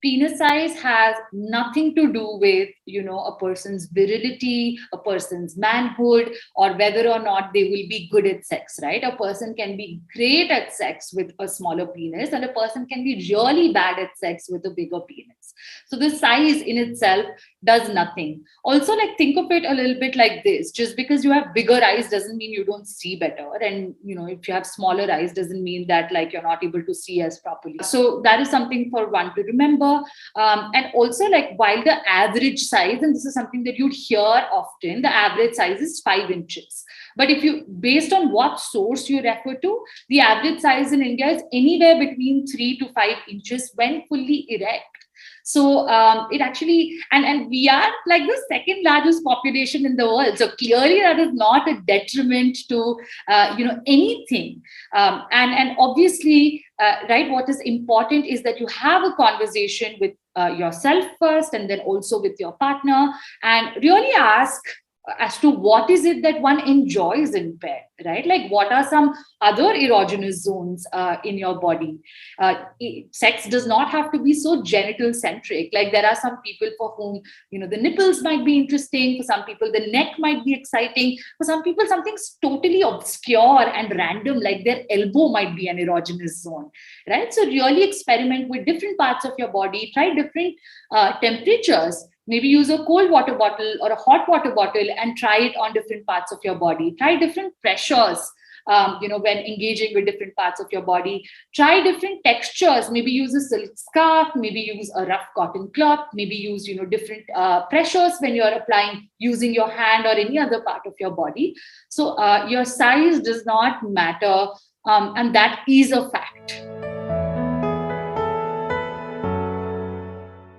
penis size has nothing to do with, a person's virility, a person's manhood, or whether or not they will be good at sex, right? A person can be great at sex with a smaller penis, and a person can be really bad at sex with a bigger penis. So the size in itself does nothing. Also, like, think of it a little bit like this: just because you have bigger eyes doesn't mean you don't see better, and if you have smaller eyes doesn't mean that, like, you're not able to see as properly. So that is something for one to remember. And also, like, while the average size, and this is something that you'd hear often, the average size is 5 inches. But if you, based on what source you refer to, the average size in India is anywhere between 3 to 5 inches when fully erect. So it actually, and we are like the second largest population in the world. So clearly that is not a detriment to anything. And obviously, right, what is important is that you have a conversation with yourself first, and then also with your partner, and really ask as to what is it that one enjoys in bed, right? Like, what are some other erogenous zones in your body? Sex does not have to be so genital centric. Like, there are some people for whom, the nipples might be interesting. For some people, the neck might be exciting. For some people, something's totally obscure and random, like their elbow might be an erogenous zone, right? So really experiment with different parts of your body, try different temperatures. Maybe use a cold water bottle or a hot water bottle and try it on different parts of your body. Try different pressures, when engaging with different parts of your body. Try different textures. Maybe use a silk scarf. Maybe use a rough cotton cloth. Maybe use, different pressures when you're applying using your hand or any other part of your body. So your size does not matter, and that is a fact.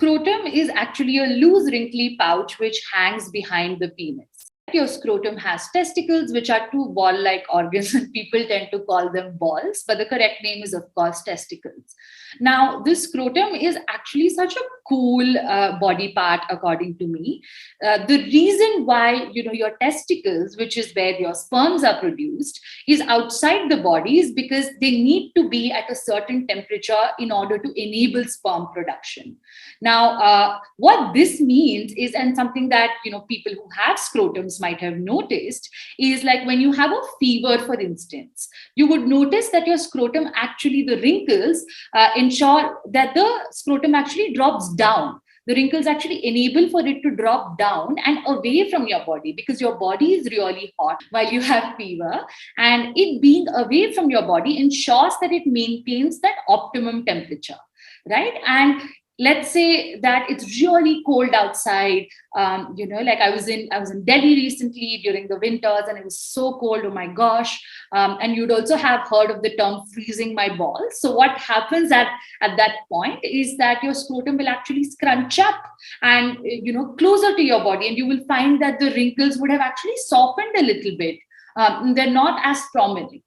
Scrotum is actually a loose, wrinkly pouch which hangs behind the penis. Your scrotum has testicles, which are two ball-like organs, and people tend to call them balls, but the correct name is, of course, testicles. Now, this scrotum is actually such a cool body part, according to me. The reason why, your testicles, which is where your sperms are produced, is outside the body is because they need to be at a certain temperature in order to enable sperm production. Now, what this means is, and something that, people who have scrotums might have noticed, is like when you have a fever, for instance, you would notice that your scrotum, actually the wrinkles ensure that the scrotum actually drops down. The wrinkles actually enable for it to drop down and away from your body, because your body is really hot while you have fever, and it being away from your body ensures that it maintains that optimum temperature, right? And let's say that it's really cold outside. Like I was in Delhi recently during the winters, and it was so cold, oh my gosh. And you'd also have heard of the term freezing my balls. So what happens at that point is that your scrotum will actually scrunch up and closer to your body, and you will find that the wrinkles would have actually softened a little bit. They're not as prominent.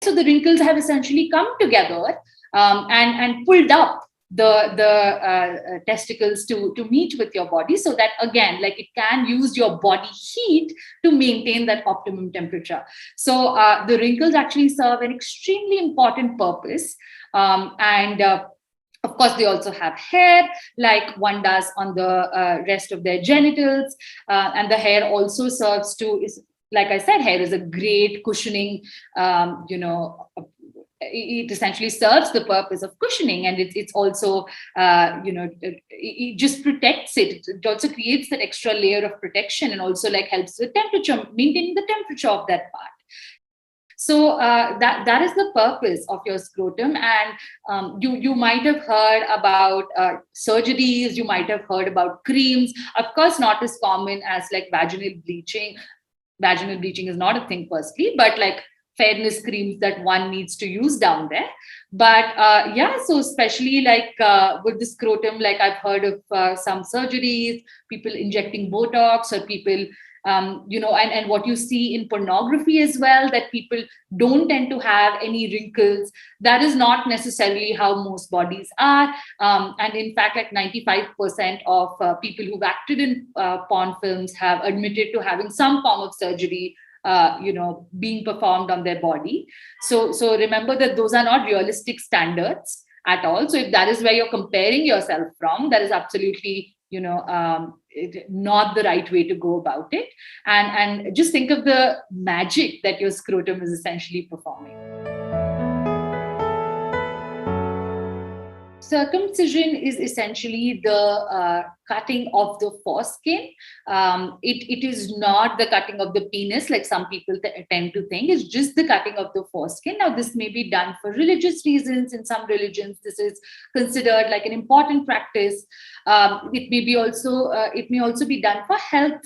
So the wrinkles have essentially come together and pulled up the testicles to meet with your body, so that, again, like, it can use your body heat to maintain that optimum temperature. So the wrinkles actually serve an extremely important purpose. And of course, they also have hair, like one does on the rest of their genitals. And the hair also serves to, is, like I said, hair is a great cushioning, it essentially serves the purpose of cushioning, and it's also it just protects it. It also creates that extra layer of protection, and also, like, helps with temperature, maintaining the temperature of that part. So that is the purpose of your scrotum. And you might have heard about surgeries, you might have heard about creams. Of course, not as common as, like, vaginal bleaching. Vaginal bleaching is not a thing, firstly, but, like, fairness creams that one needs to use down there. But so especially, like, with the scrotum, like, I've heard of some surgeries, people injecting Botox, or people, and what you see in pornography as well, that people don't tend to have any wrinkles. That is not necessarily how most bodies are. And in fact, like, 95% of people who've acted in porn films have admitted to having some form of surgery being performed on their body. So remember that those are not realistic standards. at all. So if that is where you're comparing yourself from, that is absolutely, not the right way to go about it. And just think of the magic that your scrotum is essentially performing. Circumcision is essentially the cutting of the foreskin. It is not the cutting of the penis like some people tend to think. It's just the cutting of the foreskin. Now, this may be done for religious reasons. In some religions, this is considered like an important practice. It may also be done for health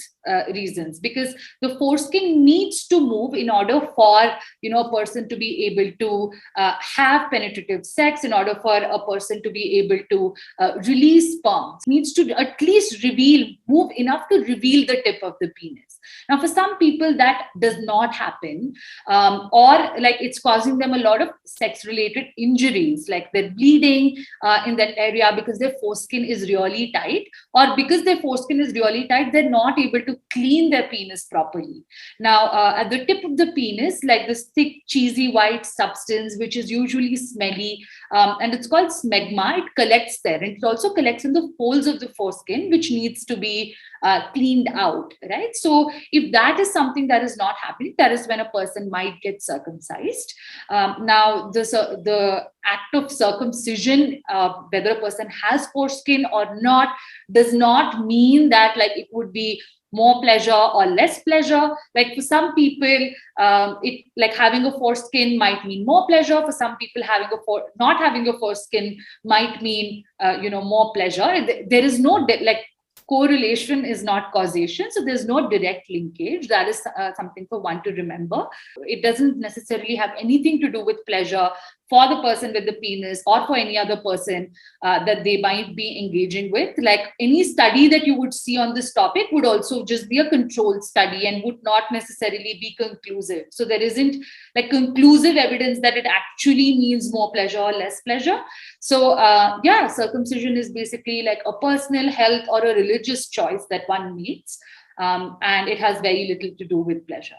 reasons, because the foreskin needs to move in order for a person to be able to have penetrative sex, in order for a person to be able to release sperm. It needs to at least move enough to reveal the tip of the penis. Now, for some people, that does not happen, or like it's causing them a lot of sex-related injuries, like they're bleeding in that area because their foreskin is really tight, or because their foreskin is really tight, they're not able to clean their penis properly. Now, at the tip of the penis, like this thick, cheesy white substance, which is usually smelly, and it's called smegma, it collects there. And it also collects in the folds of the foreskin, which needs to be cleaned out, right? So if that is something that is not happening, that is when a person might get circumcised. Now, the act of circumcision, whether a person has foreskin or not, does not mean that like it would be more pleasure or less pleasure. Like for some people, it like having a foreskin might mean more pleasure. For some people, not having a foreskin might mean more pleasure. There is no correlation is not causation. So there's no direct linkage. That is something for one to remember. It doesn't necessarily have anything to do with pleasure for the person with the penis or for any other person that they might be engaging with. Like any study that you would see on this topic would also just be a controlled study and would not necessarily be conclusive. So there isn't like conclusive evidence that it actually means more pleasure or less pleasure. So circumcision is basically like a personal health or a religious choice that one makes, and it has very little to do with pleasure.